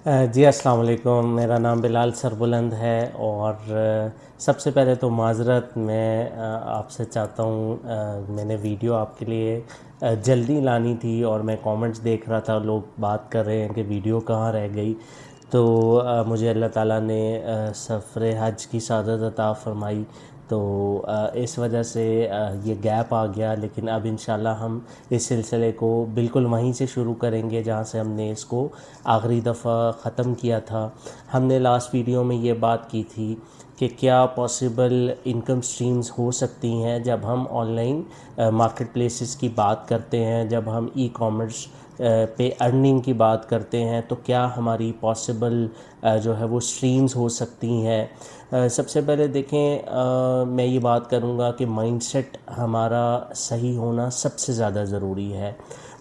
جی السلام علیکم، میرا نام بلال سربلند ہے اور سب سے پہلے تو معذرت میں آپ سے چاہتا ہوں، میں نے ویڈیو آپ کے لیے جلدی لانی تھی اور میں کامنٹس دیکھ رہا تھا، لوگ بات کر رہے ہیں کہ ویڈیو کہاں رہ گئی، تو مجھے اللہ تعالیٰ نے سفر حج کی سعادت عطا فرمائی، تو اس وجہ سے یہ گیپ آ گیا، لیکن اب انشاءاللہ ہم اس سلسلے کو بالکل وہیں سے شروع کریں گے جہاں سے ہم نے اس کو آخری دفعہ ختم کیا تھا۔ ہم نے لاسٹ ویڈیو میں یہ بات کی تھی کہ کیا پاسبل انکم سٹریمز ہو سکتی ہیں جب ہم آن لائن مارکیٹ پلیسز کی بات کرتے ہیں، جب ہم ای کامرس پہ ارننگ کی بات کرتے ہیں، تو کیا ہماری پاسبل جو ہے وہ سٹریمز ہو سکتی ہیں۔ سب سے پہلے دیکھیں، میں یہ بات کروں گا کہ مائنڈ سیٹ ہمارا صحیح ہونا سب سے زیادہ ضروری ہے۔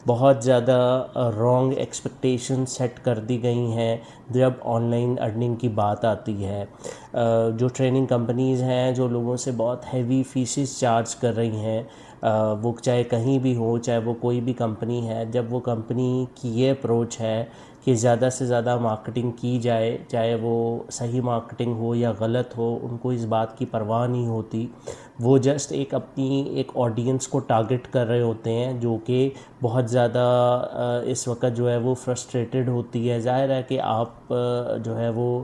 بہت زیادہ رانگ ایکسپیکٹیشن سیٹ کر دی گئی ہیں جب آن لائن ارننگ کی بات آتی ہے۔ جو ٹریننگ کمپنیز ہیں جو لوگوں سے بہت ہیوی فیسز چارج کر رہی ہیں، وہ چاہے کہیں بھی ہو، چاہے وہ کوئی بھی کمپنی ہے، جب وہ کمپنی کی یہ اپروچ ہے کہ زیادہ سے زیادہ مارکیٹنگ کی جائے، چاہے وہ صحیح مارکیٹنگ ہو یا غلط ہو، ان کو اس بات کی پرواہ نہیں ہوتی، وہ جسٹ اپنی ایک آڈینس کو ٹارگٹ کر رہے ہوتے ہیں جو کہ بہت زیادہ اس وقت جو ہے وہ فرسٹریٹڈ ہوتی ہے۔ ظاہر ہے کہ آپ جو ہے وہ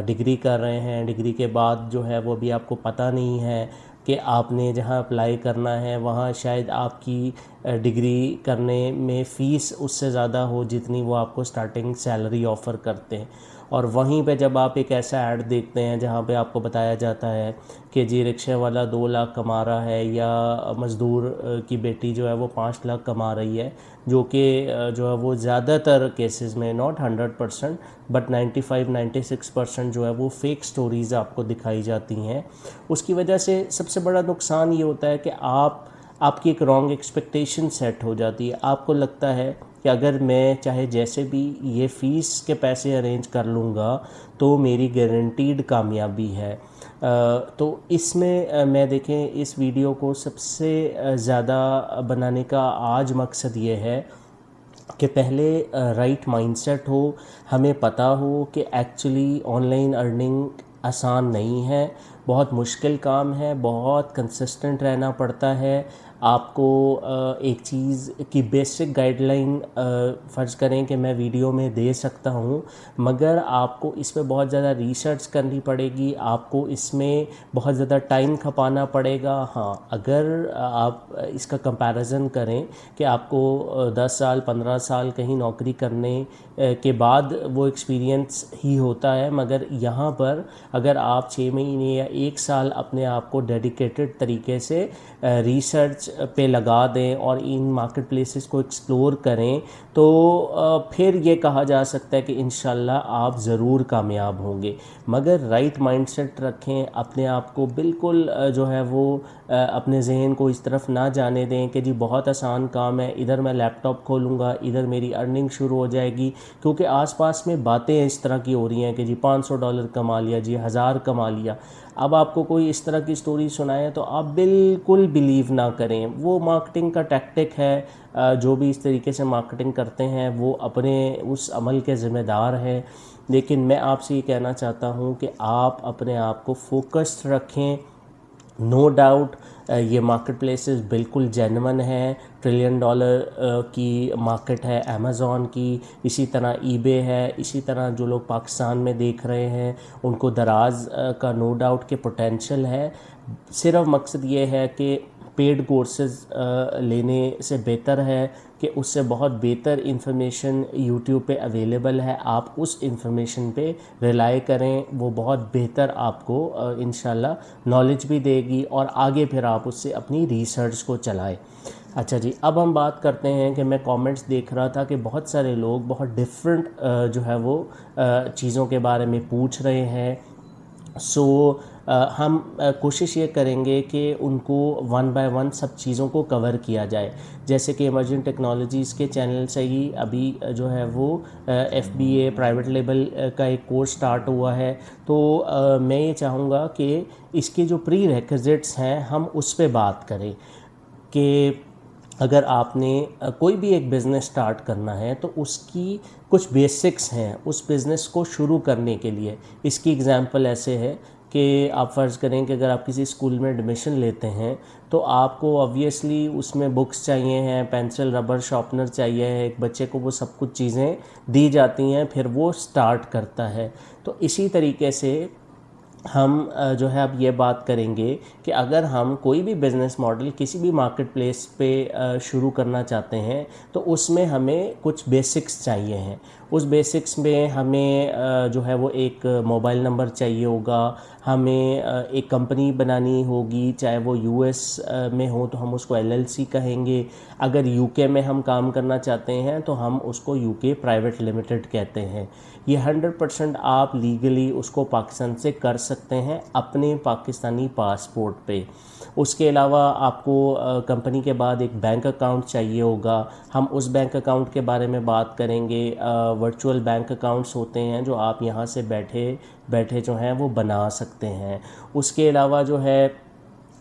ڈگری کر رہے ہیں، ڈگری کے بعد جو ہے وہ ابھی آپ کو پتہ نہیں ہے کہ آپ نے جہاں اپلائی کرنا ہے وہاں شاید آپ کی ڈگری کرنے میں فیس اس سے زیادہ ہو جتنی وہ آپ کو سٹارٹنگ سیلری آفر کرتے ہیں، اور وہیں پہ جب آپ ایک ایسا ایڈ دیکھتے ہیں جہاں پہ آپ کو بتایا جاتا ہے کہ جی رکشے والا 2 لاکھ کما رہا ہے، یا مزدور کی بیٹی جو ہے وہ 5 لاکھ کما رہی ہے، جو کہ جو ہے وہ زیادہ تر کیسز میں، ناٹ 100% بٹ 95-96% جو ہے وہ فیک سٹوریز آپ کو دکھائی جاتی ہیں۔ اس کی وجہ سے سب سے بڑا نقصان یہ ہوتا ہے کہ آپ کی ایک رانگ ایکسپیکٹیشن سیٹ ہو جاتی ہے۔ آپ کو لگتا ہے کہ اگر میں چاہے جیسے بھی یہ فیس کے پیسے ارینج کر لوں گا تو میری گارنٹیڈ کامیابی ہے۔ تو اس میں دیکھیں اس ویڈیو کو سب سے زیادہ بنانے کا آج مقصد یہ ہے کہ پہلے رائٹ مائنڈ سیٹ ہو، ہمیں پتہ ہو کہ ایکچولی آن لائن ارننگ آسان نہیں ہے، بہت مشکل کام ہے، بہت کنسسٹنٹ رہنا پڑتا ہے۔ آپ کو ایک چیز کی بیسک گائیڈ لائن فرض کریں کہ میں ویڈیو میں دے سکتا ہوں، مگر آپ کو اس پہ بہت زیادہ ریسرچ کرنی پڑے گی، آپ کو اس میں بہت زیادہ ٹائم کھپانا پڑے گا۔ ہاں، اگر آپ اس کا کمپیریزن کریں کہ آپ کو 10 سال 15 سال کہیں نوکری کرنے کے بعد وہ ایکسپیرینس ہی ہوتا ہے، مگر یہاں پر اگر آپ 6 مہینے یا 1 سال اپنے آپ کو ڈیڈیکیٹڈ طریقے سے ریسرچ پہ لگا دیں اور ان مارکیٹ پلیسز کو ایکسپلور کریں، تو پھر یہ کہا جا سکتا ہے کہ انشاءاللہ آپ ضرور کامیاب ہوں گے۔ مگر رائٹ مائنڈ سیٹ رکھیں، اپنے آپ کو بالکل جو ہے وہ اپنے ذہن کو اس طرف نہ جانے دیں کہ جی بہت آسان کام ہے، ادھر میں لیپ ٹاپ کھولوں گا، ادھر میری ارننگ شروع ہو جائے گی، کیونکہ آس پاس میں باتیں اس طرح کی ہو رہی ہیں کہ جی $500 کما لیا، جی 1000 کما لیا۔ اب آپ کو کوئی اس طرح کی سٹوری سنائے تو آپ بالکل بلیو نہ کریں، وہ مارکیٹنگ کا ٹیکٹک ہے۔ جو بھی اس طریقے سے مارکیٹنگ کرتے ہیں وہ اپنے اس عمل کے ذمہ دار ہیں، لیکن میں آپ سے یہ کہنا چاہتا ہوں کہ آپ اپنے آپ کو فوکسڈ رکھیں۔ نو ڈاؤٹ یہ مارکیٹ پلیسز بالکل جینون ہیں، $1 ٹریلین کی مارکیٹ ہے امیزون کی، اسی طرح ای بے ہے، اسی طرح جو لوگ پاکستان میں دیکھ رہے ہیں ان کو دراز کا نو ڈاؤٹ کہ پوٹینشل ہے۔ صرف مقصد یہ ہے کہ پیڈ کورسز لینے سے بہتر ہے کہ اس سے بہت بہتر انفارمیشن یوٹیوب پہ اویلیبل ہے، آپ اس انفارمیشن پہ ریلائی کریں، وہ بہت بہتر آپ کو انشاءاللہ نالج بھی دے گی، اور آگے پھر آپ اس سے اپنی ریسرچ کو چلائیں۔ اچھا جی، اب ہم بات کرتے ہیں کہ میں کامنٹس دیکھ رہا تھا کہ بہت سارے لوگ بہت ڈیفرنٹ جو ہے وہ چیزوں کے بارے میں پوچھ رہے ہیں۔ ہم کوشش یہ کریں گے کہ ان کو 1 بائی 1 سب چیزوں کو کور کیا جائے، جیسے کہ ایمرجنگ ٹیکنالوجیز کے چینل سے ہی ابھی جو ہے وہ FBA پرائیویٹ لیبل کا ایک کورس سٹارٹ ہوا ہے، تو میں یہ چاہوں گا کہ اس کے جو پری ریکوزٹس ہیں ہم اس پہ بات کریں کہ اگر آپ نے کوئی بھی ایک بزنس سٹارٹ کرنا ہے تو اس کی کچھ بیسکس ہیں اس بزنس کو شروع کرنے کے لیے. اس کی اگزامپل ایسے ہے کہ آپ فرض کریں کہ اگر آپ کسی اسکول میں ایڈمیشن لیتے ہیں تو آپ کو آبویسلی اس میں بکس چاہیے ہیں, پینسل, ربر, شارپنر چاہیے ہے. ایک بچے کو وہ سب کچھ چیزیں دی جاتی ہیں, پھر وہ سٹارٹ کرتا ہے. تو اسی طریقے سے ہم جو ہے اب یہ بات کریں گے کہ اگر ہم کوئی بھی بزنس ماڈل کسی بھی مارکیٹ پلیس پہ شروع کرنا چاہتے ہیں تو اس میں ہمیں کچھ بیسکس چاہیے ہیں. اس بیسکس میں ہمیں جو ہے وہ ایک موبائل نمبر چاہیے ہوگا, ہمیں ایک کمپنی بنانی ہوگی, چاہے وہ یو ایس میں ہو تو ہم اس کو LLC کہیں گے, اگر UK میں ہم کام کرنا چاہتے ہیں تو ہم اس کو UK پرائیویٹ لمیٹڈ کہتے ہیں. یہ 100% آپ لیگلی اس کو پاکستان سے کر سکتے ہیں اپنے پاکستانی پاسپورٹ پہ. اس کے علاوہ آپ کو کمپنی کے بعد ایک بینک اکاؤنٹ چاہیے ہوگا. ہم اس بینک اکاؤنٹ کے بارے میں بات کریں گے. ورچوئل بینک اکاؤنٹس ہوتے ہیں جو آپ یہاں سے بیٹھے جو ہیں وہ بنا سکتے ہیں. اس کے علاوہ جو ہے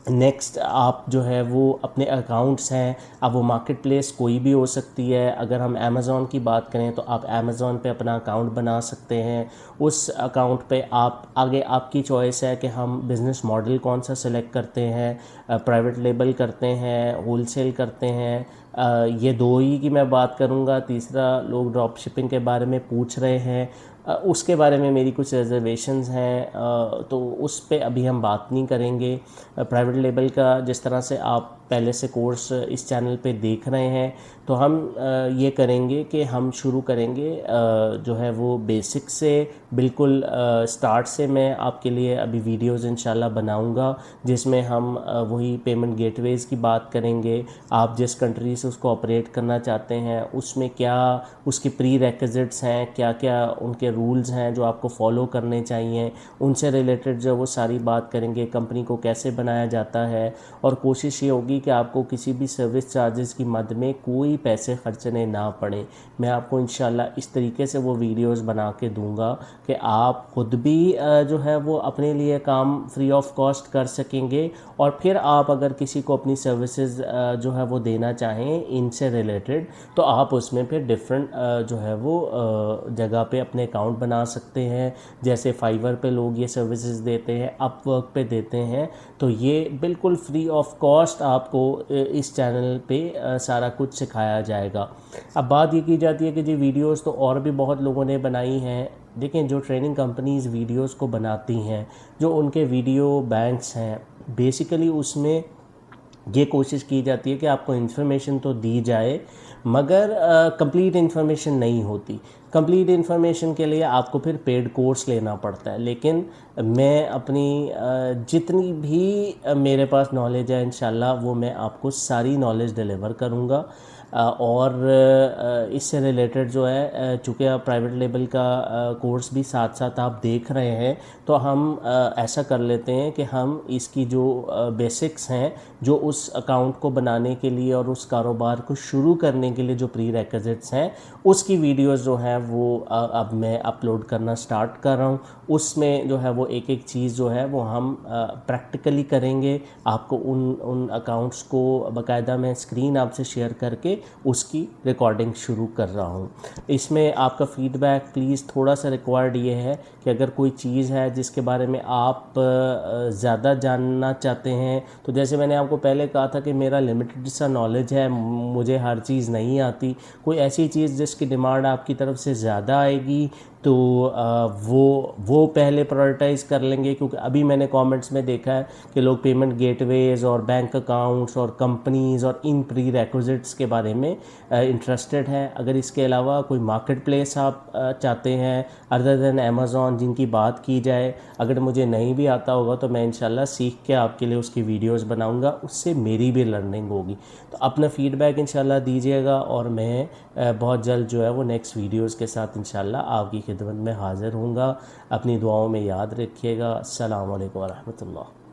نیکسٹ آپ جو ہے وہ اپنے اکاؤنٹس ہیں, اب وہ مارکیٹ پلیس کوئی بھی ہو سکتی ہے. اگر ہم امیزون کی بات کریں تو آپ امیزون پہ اپنا اکاؤنٹ بنا سکتے ہیں. اس اکاؤنٹ پہ آگے آپ کی چوائس ہے کہ ہم بزنس ماڈل کون سا سلیکٹ کرتے ہیں, پرائیویٹ لیبل کرتے ہیں, ہول سیل کرتے ہیں. یہ دو ہی کی میں بات کروں گا. تیسرا لوگ ڈراپ شپنگ کے بارے میں پوچھ رہے ہیں, اس کے بارے میں میری کچھ ریزرویشنز ہیں, تو اس پہ ابھی ہم بات نہیں کریں گے. پرائیویٹ لیبل کا جس طرح سے آپ پہلے سے کورس اس چینل پہ دیکھ رہے ہیں تو ہم یہ کریں گے کہ ہم شروع کریں گے جو ہے وہ بیسک سے, بالکل سٹارٹ سے. میں آپ کے لیے ابھی ویڈیوز انشاءاللہ بناؤں گا جس میں ہم وہی پیمنٹ گیٹ ویز کی بات کریں گے. آپ جس کنٹری سے اس کو آپریٹ کرنا چاہتے ہیں اس میں کیا اس کے پری ریکوزٹس ہیں, کیا کیا ان کے رولز ہیں جو آپ کو فالو کرنے چاہیے, ان سے ریلیٹڈ جو وہ ساری بات کریں گے. کمپنی کو کیسے بنایا جاتا ہے, اور کوشش یہ ہوگی کہ آپ کو کسی بھی سروس چارجز کی مد میں کوئی پیسے خرچنے نہ پڑیں. میں آپ کو انشاءاللہ اس طریقے سے وہ ویڈیوز بنا کے دوں گا کہ آپ خود بھی جو ہے وہ اپنے لیے کام فری آف کاسٹ کر سکیں گے, اور پھر آپ اگر کسی کو اپنی سروسز جو ہے وہ دینا چاہیں ان سے ریلیٹڈ تو آپ اس میں پھر ڈیفرنٹ جو ہے وہ جگہ پہ اپنے اکاؤنٹ بنا سکتے ہیں. جیسے فائیور پہ لوگ یہ سروسز دیتے ہیں, اپ ورک پہ دیتے ہیں, تو یہ بالکل فری آف کاسٹ آپ کو اس چینل پہ سارا کچھ سکھایا جائے گا. اب بات یہ کی جاتی ہے کہ جی ویڈیوز تو اور بھی بہت لوگوں نے بنائی ہیں. دیکھیں جو ٹریننگ کمپنیز ویڈیوز کو بناتی ہیں, جو ان کے ویڈیو بینکس ہیں, بیسیکلی اس میں یہ کوشش کی جاتی ہے کہ آپ کو انفارمیشن تو دی جائے مگر کمپلیٹ انفارمیشن نہیں ہوتی. کمپلیٹ انفارمیشن کے لیے آپ کو پھر پیڈ کورس لینا پڑتا ہے. لیکن میں اپنی جتنی بھی میرے پاس نالج ہے انشاءاللہ وہ میں آپ کو ساری نالج ڈیلیور کروں گا. اور اس سے ریلیٹڈ جو ہے چونکہ آپ پرائیویٹ لیبل کا کورس بھی ساتھ ساتھ آپ دیکھ رہے ہیں تو ہم ایسا کر لیتے ہیں کہ ہم اس کی جو بیسکس ہیں جو اس اکاؤنٹ کو بنانے کے لیے اور اس کاروبار کو شروع کرنے کے لیے جو پری ریکوزٹس ہیں اس کی ویڈیوز جو ہیں وہ اب میں اپلوڈ کرنا سٹارٹ کر رہا ہوں. اس میں جو ہے وہ ایک ایک چیز جو ہے وہ ہم پریکٹیکلی کریں گے. آپ کو ان اکاؤنٹس کو باقاعدہ میں اسکرین آپ سے شیئر کر کے اس کی ریکارڈنگ شروع کر رہا ہوں. اس میں آپ کا فیڈ بیک پلیز تھوڑا سا ریکوائرڈ یہ ہے کہ اگر کوئی چیز ہے جس کے بارے میں آپ زیادہ جاننا چاہتے ہیں, تو جیسے میں نے آپ کو پہلے کہا تھا کہ میرا لمیٹڈ سا نالج ہے, مجھے ہر چیز نہیں آتی. کوئی ایسی چیز جس کی ڈیمانڈ آپ کی طرف سے زیادہ آئے گی تو وہ پہلے پرائورٹائز کر لیں گے, کیونکہ ابھی میں نے کامنٹس میں دیکھا ہے کہ لوگ پیمنٹ گیٹ ویز اور بینک اکاؤنٹس اور کمپنیز اور ان پری ریکوزٹس کے بارے میں انٹرسٹڈ ہیں. اگر اس کے علاوہ کوئی مارکیٹ پلیس آپ چاہتے ہیں ادر دین امیزون جن کی بات کی جائے, اگر مجھے نہیں بھی آتا ہوگا تو میں انشاءاللہ سیکھ کے آپ کے لیے اس کی ویڈیوز بناؤں گا, اس سے میری بھی لرننگ ہوگی. تو اپنا فیڈ بیک انشاءاللہ دیجیے گا, اور میں بہت جلد جو ہے وہ نیکسٹ ویڈیوز کے ساتھ انشاءاللہ آپ کی خدمت میں حاضر ہوں گا. اپنی دعاؤں میں یاد رکھیے گا. السلام علیکم ورحمۃ اللہ.